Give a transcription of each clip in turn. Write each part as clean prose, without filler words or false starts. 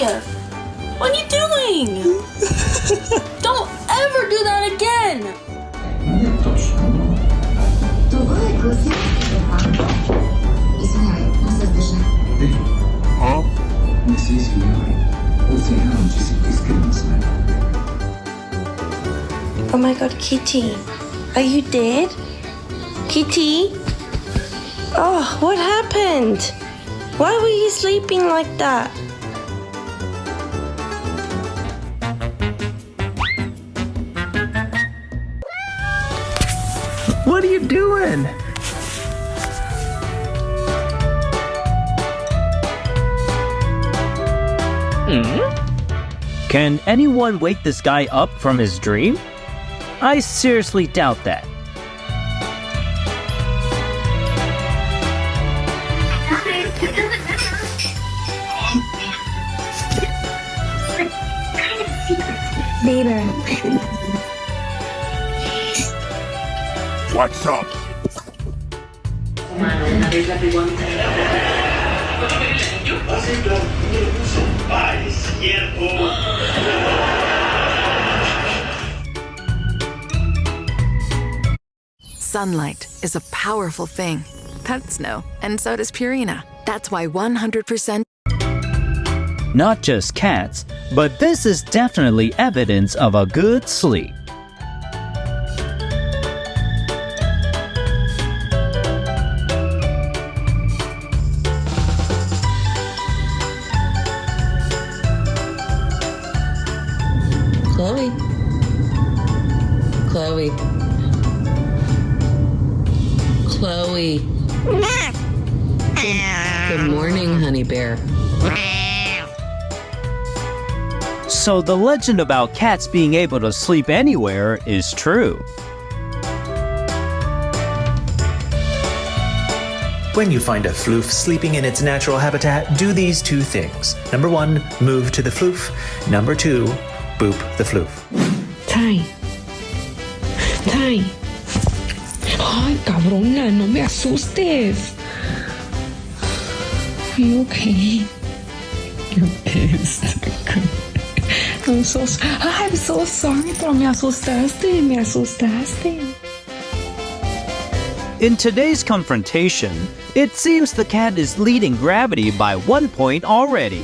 What are you doing? Don't ever do that again! Oh my god, Kitty. Are you dead? Kitty? Oh, what happened? Why were you sleeping like that? What are you doing? Can anyone wake this guy up from his dream? I seriously doubt that. What's up? Sunlight is a powerful thing. Pets know, and so does Purina. That's why 100%. Not just cats, but this is definitely evidence of a good sleep. Chloe. Chloe. Chloe. Good morning, honey bear. So the legend about cats being able to sleep anywhere is true. When you find a floof sleeping in its natural habitat, do these two things. Number 1, move to the floof. Number 2, boop the floof. Ty. Ty. Ay, cabrona, no me asustes. Are you okay? You're pissed. I'm so sorry, pero me asustaste. In today's confrontation, it seems the cat is leading gravity by 1 point already.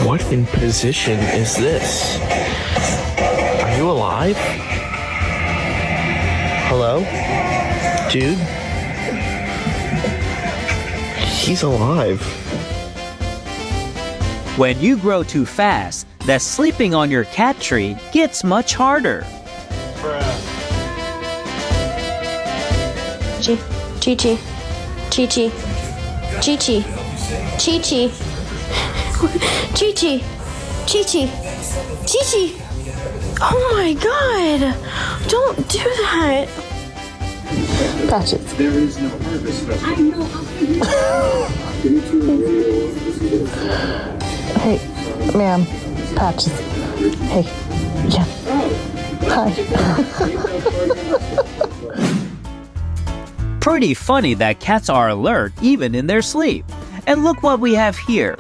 What in position is this? Are you alive? Hello? Dude? He's alive. When you grow too fast, that sleeping on your cat tree gets much harder. Chi-Chi. Chi-Chi. Chi-Chi. Chi-Chi. Chi-Chi. Chi-Chi. Chi-Chi. Oh my god! Don't do that! Patches. There is no harvest festival. Hey, ma'am. Patches. Hey. Yeah. Hi. Pretty funny that cats are alert even in their sleep. And look what we have here.